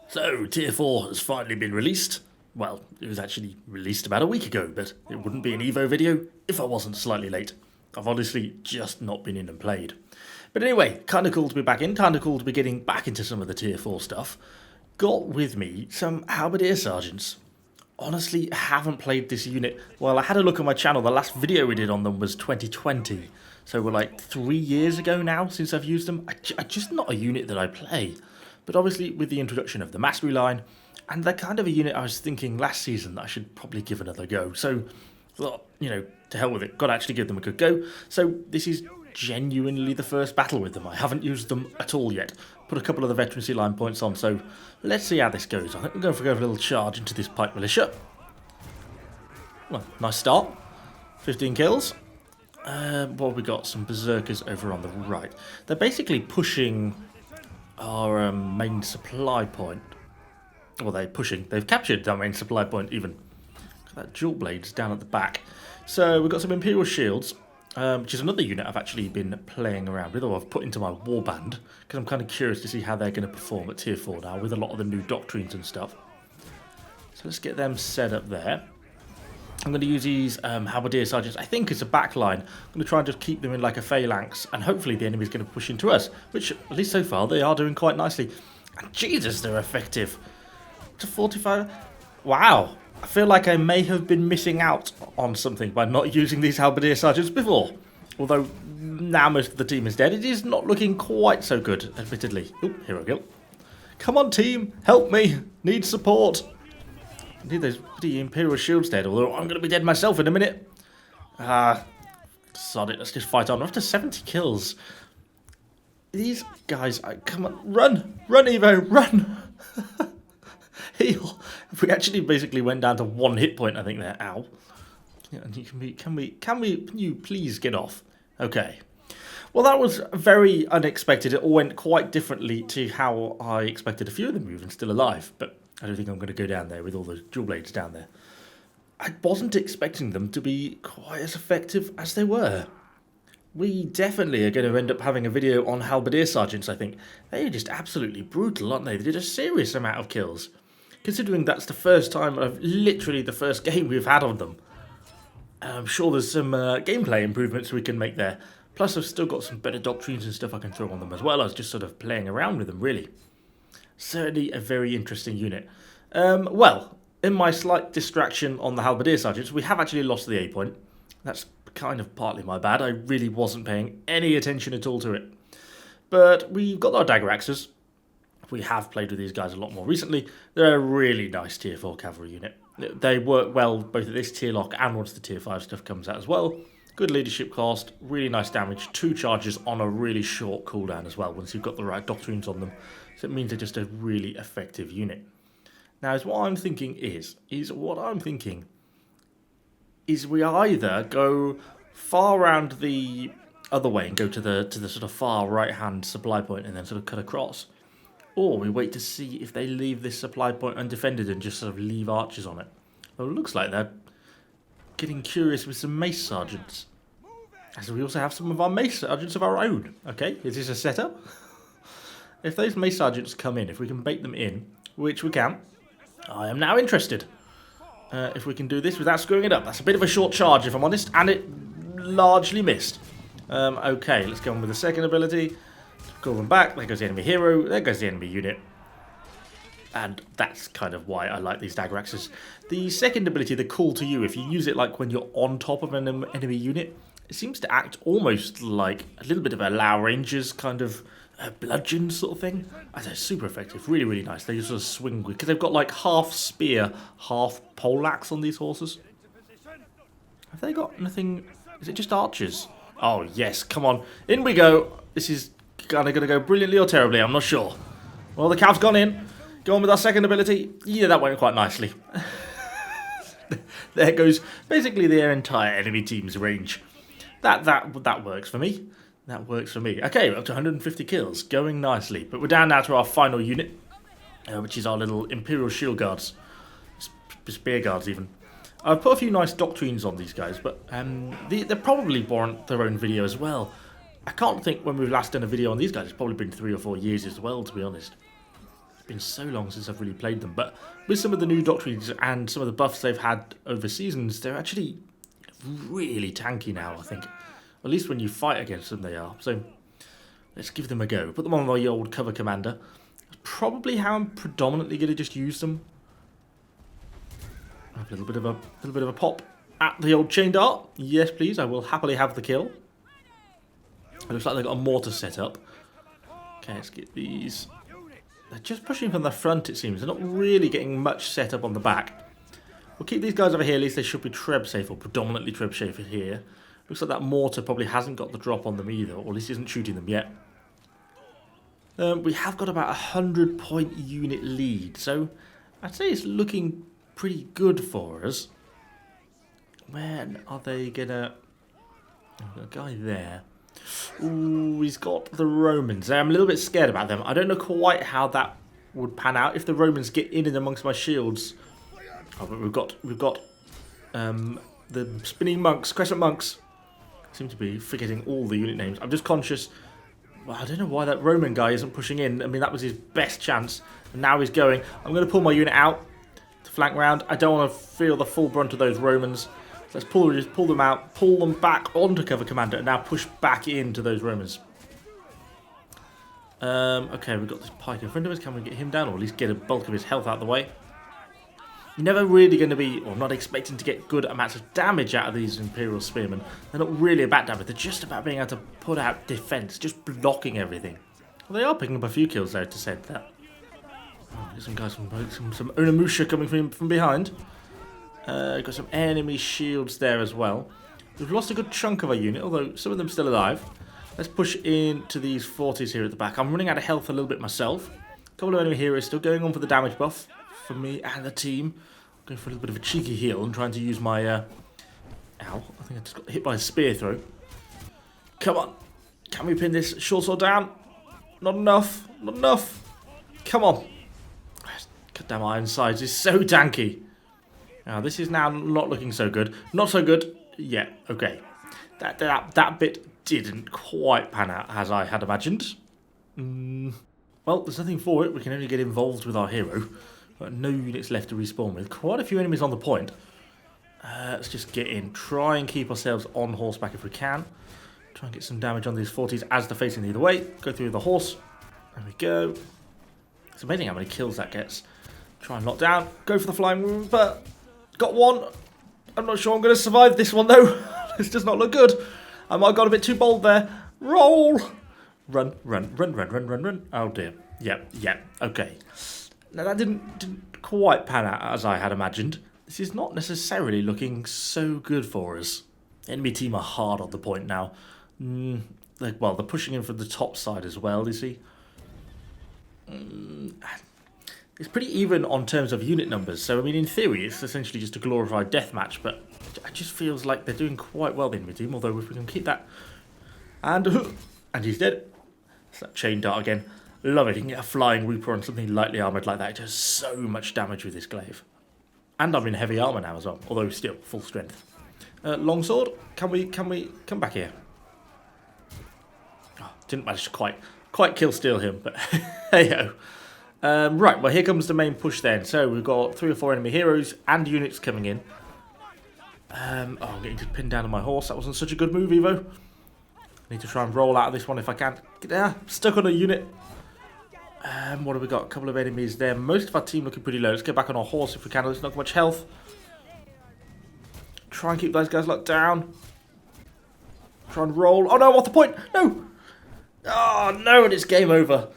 So, Tier 4 has finally been released. Well, it was actually released about a week ago, but it wouldn't be an Evo video if I wasn't slightly late. I've honestly just not been in and played. But anyway, kinda cool to be back in, kinda cool to be getting back into some of the Tier 4 stuff. Got with me some halberdier sergeants. Honestly, haven't played this unit. Well, I had a look at my channel, the last video we did on them was 2020. So we're like 3 years ago now since I've used them. I just not a unit that I play. But obviously with the introduction of the mastery line, and they're kind of a unit I was thinking last season that I should probably give another go. So, you know, to hell with it, gotta actually give them a good go. So this is genuinely the first battle with them. I haven't used them at all yet. Put a couple of the veterancy line points on, so let's see how this goes. I think we're going for a little charge into this pike militia. Well, nice start. 15 kills. What have we got? Some berserkers over on the right. They're basically pushing our main supply point. Well, they've captured our main supply point even. That dual blade's down at the back. So we've got some Imperial Shields, which is another unit I've actually been playing around with, or I've put into my warband, because I'm kind of curious to see how they're going to perform at Tier 4 now, with a lot of the new doctrines and stuff. So let's get them set up there. I'm going to use these halberdier sergeants, I think, as a backline. I'm going to try and just keep them in like a phalanx, and hopefully the enemy's going to push into us, which, at least so far, they are doing quite nicely. And Jesus, they're effective. To 45... Wow. I feel like I may have been missing out on something by not using these halberdier sergeants before. Although, now most of the team is dead, it is not looking quite so good, admittedly. Oop, hero kill. Come on, team. Help me. Need support. Need those bloody Imperial Shields dead, although I'm going to be dead myself in a minute. Sod it, let's just fight on. We're up to 70 kills. These guys, come on, run! Run, Evo, run! Heal. If we actually basically went down to 1 hit point, I think there. Ow. Yeah, can you please get off? Okay. Well, that was very unexpected. It all went quite differently to how I expected a few of them moving still alive, but I don't think I'm going to go down there with all those dual blades down there. I wasn't expecting them to be quite as effective as they were. We definitely are going to end up having a video on halberdier sergeants, I think. They are just absolutely brutal, aren't they? They did a serious amount of kills. Considering that's the first time literally the first game we've had on them. I'm sure there's some gameplay improvements we can make there. Plus I've still got some better doctrines and stuff I can throw on them as well. I was just sort of playing around with them, really. Certainly a very interesting unit. Well, in my slight distraction on the halberdier sergeants, we have actually lost the A point. That's kind of partly my bad. I really wasn't paying any attention at all to it. But we've got our dagger axes. We have played with these guys a lot more recently. They're a really nice Tier 4 cavalry unit. They work well both at this tier lock and once the Tier 5 stuff comes out as well. Good leadership cost, really nice damage, 2 charges on a really short cooldown as well once you've got the right doctrines on them. So it means they're just a really effective unit. Now, what I'm thinking is we either go far around the other way and go to the sort of far right-hand supply point and then sort of cut across. Or we wait to see if they leave this supply point undefended and just sort of leave archers on it. Well, it looks like they're getting curious with some mace sergeants. As we also have some of our mace sergeants of our own. Okay, is this a setup? If those mace sergeants come in, if we can bait them in, which we can, I am now interested. If we can do this without screwing it up. That's a bit of a short charge, if I'm honest, and it largely missed. Okay, let's go on with the second ability. Call them back. There goes the enemy hero. There goes the enemy unit. And that's kind of why I like these dagger axes. The second ability, the call to you, if you use it like when you're on top of an enemy unit, it seems to act almost like a little bit of a Lao Rangers kind of bludgeon sort of thing. They're super effective. Really, really nice. They just sort of swing with, because they've got like half spear, half poleaxe on these horses. Have they got nothing? Is it just archers? Oh, yes. Come on. In we go. This is kind of going to go brilliantly or terribly. I'm not sure. Well, the cav's gone in. Go on with our second ability. Yeah, that went quite nicely. There goes basically their entire enemy team's range. That works for me. That works for me. Okay, we're up to 150 kills. Going nicely. But we're down now to our final unit, which is our little Imperial Shield Guards. Spear Guards, even. I've put a few nice doctrines on these guys, but they probably warrant their own video as well. I can't think when we've last done a video on these guys. It's probably been 3 or 4 years as well, to be honest. been so long since I've really played them, but with some of the new doctrines and some of the buffs they've had over seasons, they're actually really tanky now, I think. At least when you fight against them, they are. So let's give them a go. Put them on my old cover commander. That's probably how I'm predominantly going to just use them. Have a little bit of a pop at the old chain dart. Yes, please. I will happily have the kill. It looks like they've got a mortar set up. Okay, let's get these. They're just pushing from the front, it seems. They're not really getting much set up on the back. We'll keep these guys over here. At least they should be treb safe, or predominantly treb safe here. Looks like that mortar probably hasn't got the drop on them either, or at least isn't shooting them yet. We have got about a 100-point unit lead, so I'd say it's looking pretty good for us. When are they gonna... Oh, got a guy there. Ooh, he's got the Romans. I'm a little bit scared about them. I don't know quite how that would pan out if the Romans get in and amongst my shields. Oh, but we've got the spinning monks, crescent monks. Seem to be forgetting all the unit names. I'm just conscious. Well, I don't know why that Roman guy isn't pushing in. I mean, that was his best chance. And now he's going. I'm going to pull my unit out to flank round. I don't want to feel the full brunt of those Romans. So let's pull them out, pull them back onto cover commander, and now push back into those Romans. Okay, we've got this pike in front of us. Can we get him down, or at least get a bulk of his health out of the way? You're never really going to be, or not expecting to get good amounts of damage out of these Imperial Spearmen. They're not really about damage, they're just about being able to put out defense, just blocking everything. Well, they are picking up a few kills there to say that. Oh, there's some guys some Onimusha coming from behind. Got some enemy shields there as well. We've lost a good chunk of our unit, although some of them still alive. Let's push into these forties here at the back. I'm running out of health a little bit myself. A couple of enemy heroes still going on for the damage buff for me and the team. Going for a little bit of a cheeky heal and trying to use my... Ow, I think I just got hit by a spear throw. Come on. Can we pin this short sword down? Not enough. Not enough. Come on. Cut down my iron sides. It's so tanky. Now, this is now not looking so good. Not so good. Yeah, okay. That bit didn't quite pan out as I had imagined. Well, there's nothing for it. We can only get involved with our hero. Got no units left to respawn with. Quite a few enemies on the point. Let's just get in. Try and keep ourselves on horseback if we can. Try and get some damage on these 40s as they're facing the other way. Go through the horse. There we go. It's amazing how many kills that gets. Try and knock down. Go for the flying but got one. I'm not sure I'm going to survive this one though. This does not look good. I might have got a bit too bold there. Roll. Run, run, run, run, run, run, run. Oh dear. Yep, okay. Now that didn't quite pan out as I had imagined. This is not necessarily looking so good for us. Enemy team are hard on the point now. Well, they're pushing in from the top side as well, you see. It's pretty even on terms of unit numbers. So, I mean, in theory, it's essentially just a glorified deathmatch. But it just feels like they're doing quite well, the enemy team. Although, if we can keep that... And he's dead. It's that chain dart again. Love it. You can get a flying Reaper on something lightly armoured like that. It does so much damage with this glaive. And I'm in heavy armour now as well. Although still, full strength. Longsword, can we come back here? Oh, didn't manage to quite kill steal him, but hey-ho. Right, well here comes the main push then. So we've got 3 or 4 enemy heroes and units coming in. I'm getting just pinned down on my horse. That wasn't such a good move, Evo. I need to try and roll out of this one if I can. Get there, stuck on a unit. What have we got? A couple of enemies there. Most of our team looking pretty low. Let's get back on our horse if we can. There's not much health. Try and keep those guys locked down. Try and roll. Oh no, I'm off the point. No. Oh no, and it's game over.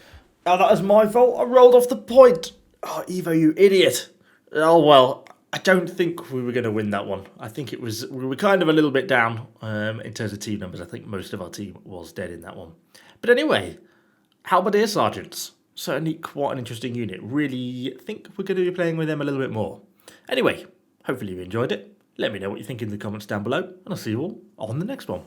Oh, that was my fault. I rolled off the point. Oh, Evo, you idiot. Oh well, I don't think we were going to win that one. I think we were kind of a little bit down in terms of team numbers. I think most of our team was dead in that one. But anyway, halberdier sergeants. Certainly quite an interesting unit. Really think we're going to be playing with them a little bit more. Anyway, hopefully you enjoyed it. Let me know what you think in the comments down below, and I'll see you all on the next one.